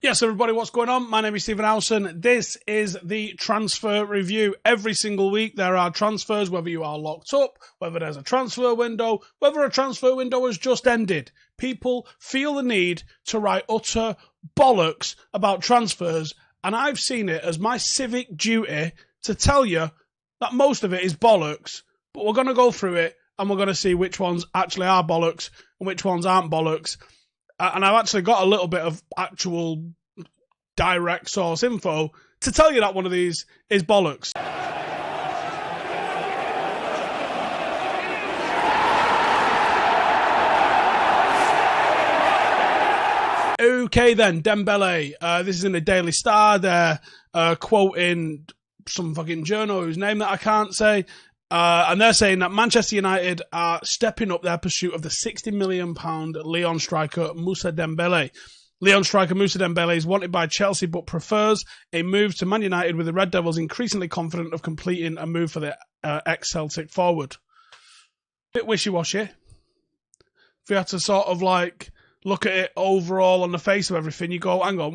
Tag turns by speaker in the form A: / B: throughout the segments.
A: Yes, everybody, what's going on? My name is Stephen Howson. This is the transfer review. Every single week there are transfers, whether you are locked up, whether there's a transfer window, whether a transfer window has just ended. People feel the need to write utter bollocks about transfers, and I've seen it as my civic duty to tell you that most of it is bollocks, but we're going to go through it and we're going to see which ones actually are bollocks and which ones aren't bollocks. And I've actually got a little bit of actual direct source info to tell you that one of these is bollocks. Okay then, Dembele. This is in the Daily Star. They're quoting some fucking journal whose name that I can't say. And they're saying that Manchester United are stepping up their pursuit of the £60 million Lyon striker Moussa Dembele. Lyon striker Moussa Dembele is wanted by Chelsea but prefers a move to Man United, with the Red Devils increasingly confident of completing a move for the ex-Celtic forward. Bit wishy-washy. If you had to sort of like look at it overall on the face of everything, you go, hang on,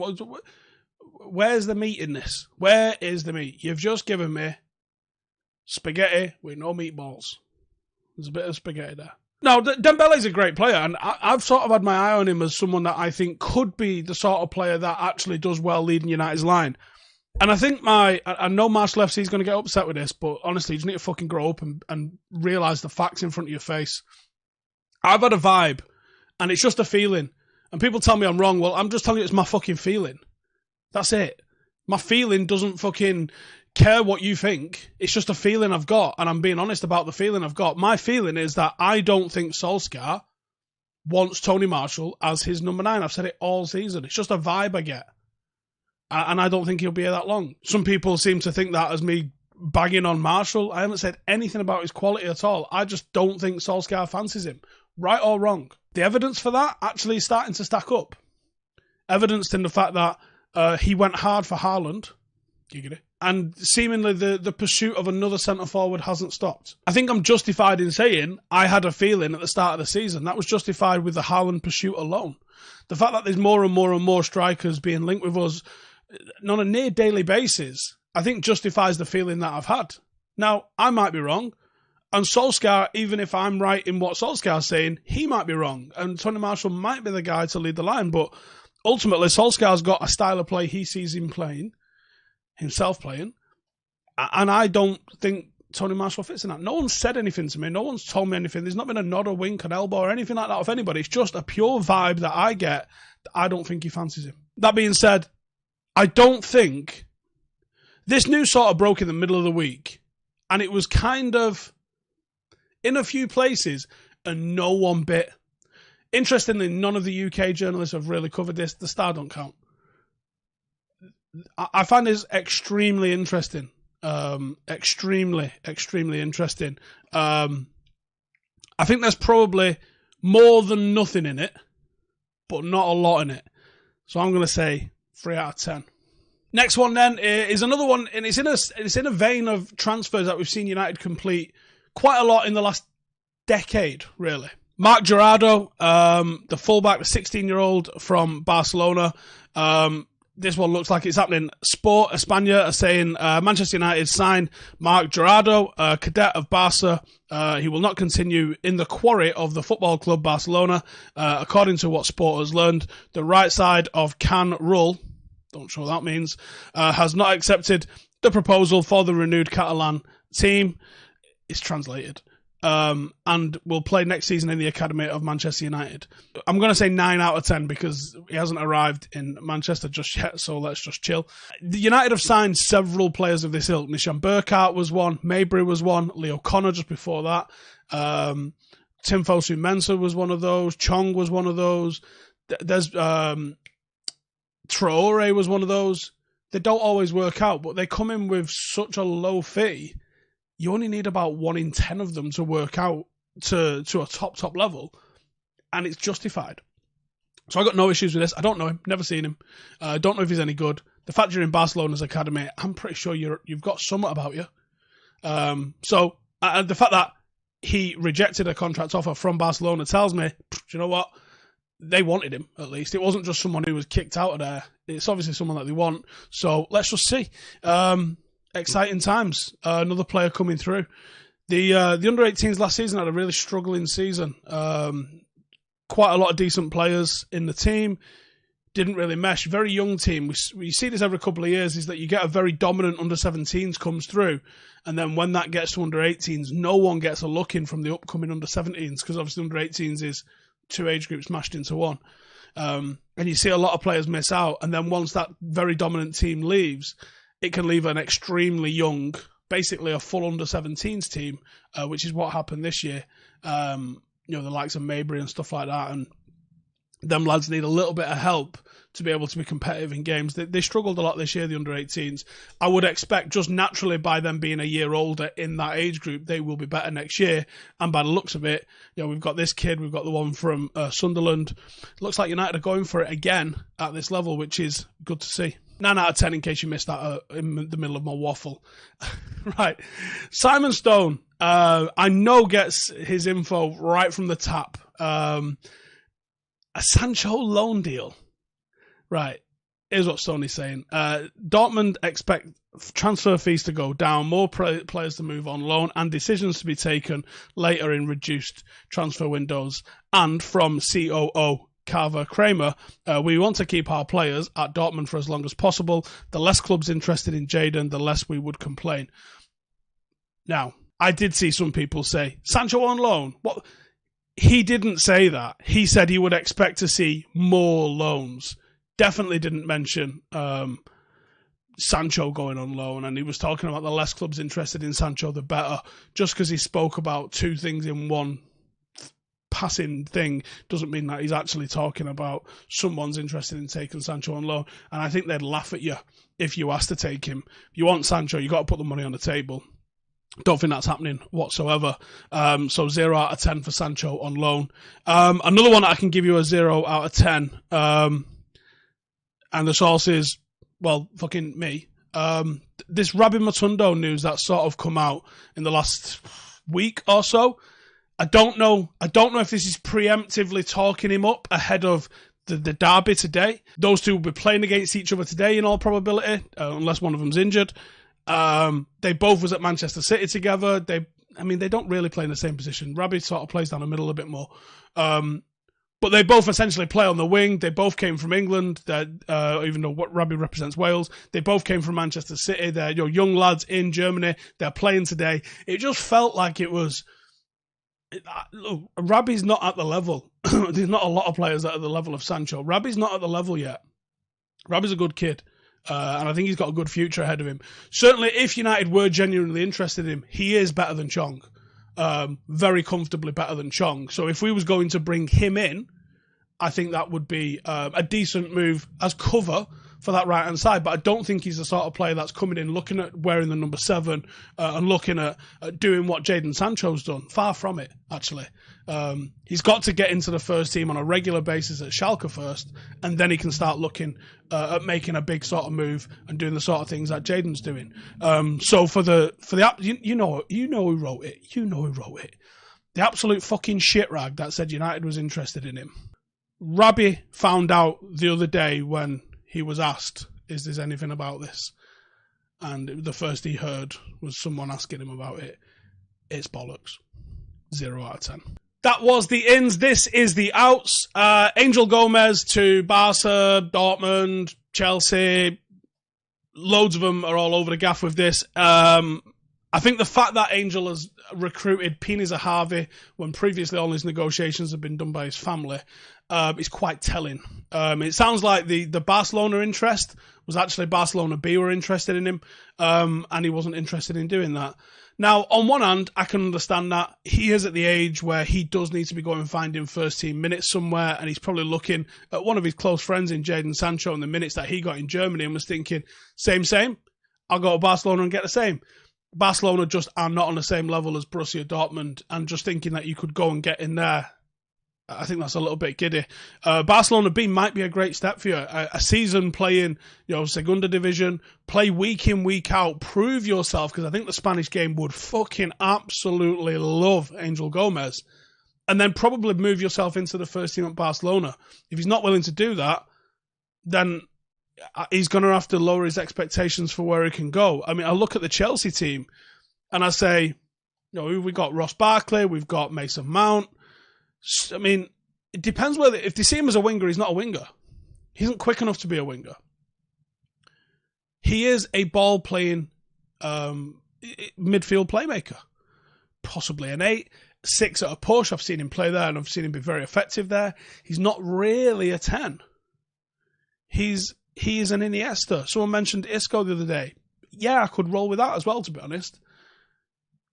A: where's the meat in this? Where is the meat? You've just given me spaghetti with no meatballs. There's a bit of spaghetti there. No, Dembele's a great player, and I've sort of had my eye on him as someone that I think could be the sort of player that actually does well leading United's line. And I think I know Marshall FC is going to get upset with this, but honestly, you just need to fucking grow up and realise the facts in front of your face. I've had a vibe, and it's just a feeling. And people tell me I'm wrong. Well, I'm just telling you it's my fucking feeling. That's it. My feeling doesn't fucking care what you think. It's just a feeling I've got, and I'm being honest about the feeling I've got. My feeling is that I don't think Solskjaer wants Tony Marshall as his number 9. I've said it all season. It's just a vibe I get. And I don't think he'll be here that long. Some people seem to think that as me bagging on Marshall. I haven't said anything about his quality at all. I just don't think Solskjaer fancies him. Right or wrong. The evidence for that actually is starting to stack up. Evidenced in the fact that he went hard for Haaland. Giggity. And seemingly the pursuit of another centre-forward hasn't stopped. I think I'm justified in saying I had a feeling at the start of the season. That was justified with the Haaland pursuit alone. The fact that there's more and more and more strikers being linked with us on a near-daily basis, I think justifies the feeling that I've had. Now, I might be wrong. And Solskjaer, even if I'm right in what Solskjaer's saying, he might be wrong. And Tony Marshall might be the guy to lead the line. But ultimately, Solskjaer's got a style of play he sees him playing. Himself playing, and I don't think Tony Marshall fits in that. No one's said anything to me. No one's told me anything. There's not been a nod, a wink, an elbow, or anything like that of anybody. It's just a pure vibe that I get that I don't think he fancies him. That being said, I don't think this news sort of broke in the middle of the week, and it was kind of in a few places, and no one bit. Interestingly, none of the UK journalists have really covered this. The Star don't count. I find this extremely interesting. Extremely interesting. I think there's probably more than nothing in it, but not a lot in it. So I'm going to say 3 out of 10. Next one then is another one, and it's in a vein of transfers that we've seen United complete quite a lot in the last decade, really. Marc Jurado, the fullback, the 16-year-old from Barcelona. This one looks like it's happening. Sport España are saying Manchester United signed Marc Jurado, a cadet of Barca. He will not continue in the quarry of the Football Club Barcelona. According to what Sport has learned, the right side of Can Rull, don't sure what that means, has not accepted the proposal for the renewed Catalan team. It's translated. And will play next season in the academy of Manchester United. I'm going to say 9 out of 10 because he hasn't arrived in Manchester just yet, so let's just chill. The United have signed several players of this ilk. Nishan Burkhardt was one, Mabry was one, Leo Connor just before that, Timfosu Mensah was one of those, Chong was one of those, there's Traore was one of those. They don't always work out, but they come in with such a low fee. You only need about 1 in 10 of them to work out to a top level, and it's justified. So I got no issues with this. I don't know him, never seen him. Don't know if he's any good. The fact you're in Barcelona's academy, I'm pretty sure you've got somewhat about you. So the fact that he rejected a contract offer from Barcelona tells me, do you know what? They wanted him, at least. It wasn't just someone who was kicked out of there. it's obviously someone that they want. So let's just see. Exciting times. Another player coming through. The under-18s last season had a really struggling season. Quite a lot of decent players in the team. Didn't really mesh. Very young team. We see this every couple of years, is that you get a very dominant under-17s comes through, and then when that gets to under-18s, no one gets a look in from the upcoming under-17s, because obviously under-18s is 2 age groups mashed into one. And you see a lot of players miss out, and then once that very dominant team leaves, it can leave an extremely young, basically a full under-17s team, which is what happened this year. The likes of Mabry and stuff like that, and them lads need a little bit of help to be able to be competitive in games. They struggled a lot this year, the under-18s. I would expect just naturally by them being a year older in that age group, they will be better next year. And by the looks of it, we've got this kid, we've got the one from Sunderland. Looks like United are going for it again at this level, which is good to see. 9 out of 10 in case you missed that in the middle of my waffle. Right. Simon Stone, I know gets his info right from the tap. A Sancho loan deal. Right. Here's what Stoney's saying. Dortmund expect transfer fees to go down, more players to move on loan, and decisions to be taken later in reduced transfer windows. And from COO Carver Kramer, we want to keep our players at Dortmund for as long as possible. The less clubs interested in Jadon, the less we would complain. Now, I did see some people say, Sancho on loan? What? He didn't say that. He said he would expect to see more loans. Definitely didn't mention Sancho going on loan, and he was talking about the less clubs interested in Sancho, the better. Just because he spoke about two things in one passing thing doesn't mean that he's actually talking about someone's interested in taking Sancho on loan. And I think they'd laugh at you if you asked to take him. If you want Sancho, you got to put the money on the table. Don't think that's happening whatsoever. So 0 out of 10 for Sancho on loan. Another one that I can give you a 0 out of 10. And the source is, well, fucking me. This Rabbi Matondo news that's sort of come out in the last week or so. I don't know if this is preemptively talking him up ahead of the derby today. Those two will be playing against each other today in all probability, unless one of them's injured. They both was at Manchester City together. They don't really play in the same position. Rabbi sort of plays down the middle a bit more. But they both essentially play on the wing. They both came from England, even though Rabbi represents Wales. They both came from Manchester City. They're young lads in Germany. They're playing today. It just felt like it was... Look, Rabbi's not at the level. There's not a lot of players that are at the level of Sancho. Rabbi's not at the level yet. Rabbi's a good kid. And I think he's got a good future ahead of him. Certainly, if United were genuinely interested in him, he is better than Chong. Very comfortably better than Chong. So if we was going to bring him in, I think that would be a decent move as cover for that right-hand side. But I don't think he's the sort of player that's coming in looking at wearing the number 7 and looking at doing what Jadon Sancho's done. Far from it, actually. He's got to get into the first team on a regular basis at Schalke first, and then he can start looking at making a big sort of move and doing the sort of things that Jadon's doing. So for the you know who wrote it. You know who wrote it. The absolute fucking shit rag that said United was interested in him. Rabbi found out the other day when he was asked, "Is there anything about this?" And the first he heard was someone asking him about it. It's bollocks. 0 out of 10. That was the ins. This is the outs. Angel Gomez to Barca, Dortmund, Chelsea. Loads of them are all over the gaff with this. I think the fact that Angel has recruited Pini Zahavi when previously all his negotiations have been done by his family is quite telling. It sounds like the Barcelona interest was actually Barcelona B were interested in him, and he wasn't interested in doing that. Now, on one hand, I can understand that. He is at the age where he does need to be going and finding first-team minutes somewhere, and he's probably looking at one of his close friends in Jadon Sancho and the minutes that he got in Germany and was thinking, same, I'll go to Barcelona and get the same. Barcelona just are not on the same level as Borussia Dortmund, and just thinking that you could go and get in there, I think that's a little bit giddy. Barcelona B might be a great step for you. A season playing, Segunda Division, play week in, week out, prove yourself, because I think the Spanish game would fucking absolutely love Angel Gomez, and then probably move yourself into the first team at Barcelona. If he's not willing to do that, then he's going to have to lower his expectations for where he can go. I mean, I look at the Chelsea team and I say, we've got Ross Barkley, we've got Mason Mount. I mean, it depends whether, if they see him as a winger, he's not a winger. He isn't quick enough to be a winger. He is a ball-playing midfield playmaker. Possibly an 8, 6 at a push. I've seen him play there and I've seen him be very effective there. He's not really a 10. He is an Iniesta. Someone mentioned Isco the other day. Yeah, I could roll with that as well, to be honest.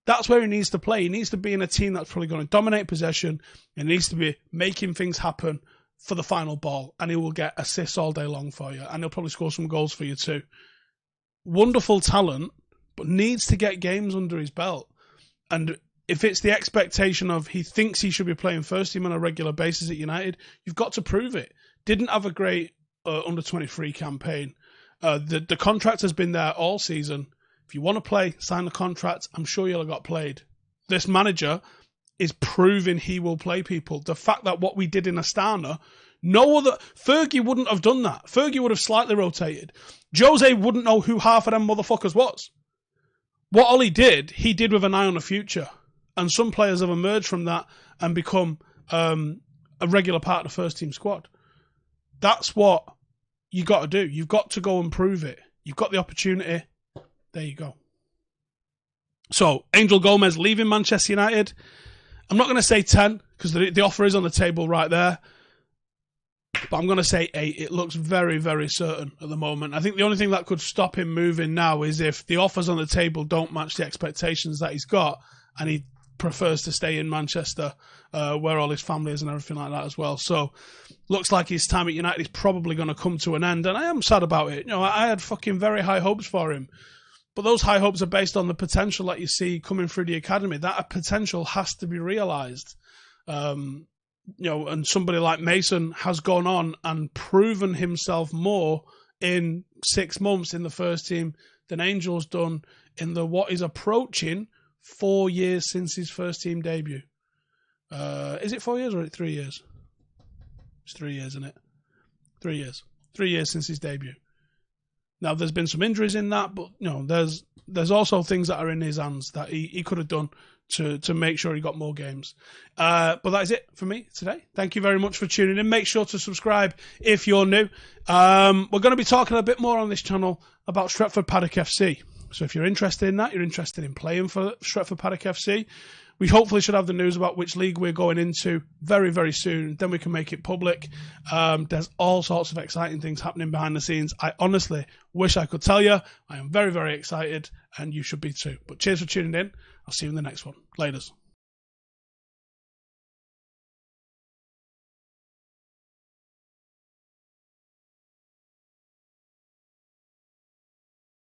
A: That's where he needs to play. He needs to be in a team that's probably going to dominate possession. He needs to be making things happen for the final ball. And he will get assists all day long for you. And he'll probably score some goals for you too. Wonderful talent, but needs to get games under his belt. And if it's the expectation of he thinks he should be playing first team on a regular basis at United, you've got to prove it. Didn't have a great under-23 campaign. The contract has been there all season. If you want to play, sign the contract. I'm sure you'll have got played. This manager is proving he will play people. The fact that what we did in Astana, Fergie wouldn't have done that. Fergie would have slightly rotated. Jose wouldn't know who half of them motherfuckers was. What Ollie did, he did with an eye on the future. And some players have emerged from that and become a regular part of the first team squad. That's what you got to do. You've got to go and prove it. You've got the opportunity. There you go. So, Angel Gomez leaving Manchester United. I'm not going to say 10 because the offer is on the table right there. But I'm going to say 8. It looks very, very certain at the moment. I think the only thing that could stop him moving now is if the offers on the table don't match the expectations that he's got and he prefers to stay in Manchester where all his family is and everything like that as well. So, looks like his time at United is probably going to come to an end. And I am sad about it. I had fucking very high hopes for him. But those high hopes are based on the potential that you see coming through the academy. That potential has to be realised. And somebody like Mason has gone on and proven himself more in 6 months in the first team than Angel's done in what is approaching 4 years since his first team debut. Is it 4 years or 3 years? It's 3 years, isn't it? 3 years. 3 years since his debut. Now, there's been some injuries in that, but there's also things that are in his hands that he could have done to make sure he got more games. But that is it for me today. Thank you very much for tuning in. Make sure to subscribe if you're new. We're going to be talking a bit more on this channel about Stretford Paddock FC. So if you're interested in that, you're interested in playing for Stretford Paddock FC, we hopefully should have the news about which league we're going into very, very soon. Then we can make it public. There's all sorts of exciting things happening behind the scenes. I honestly wish I could tell you. I am very, very excited, and you should be too. But cheers for tuning in. I'll see you in the next one. Laters.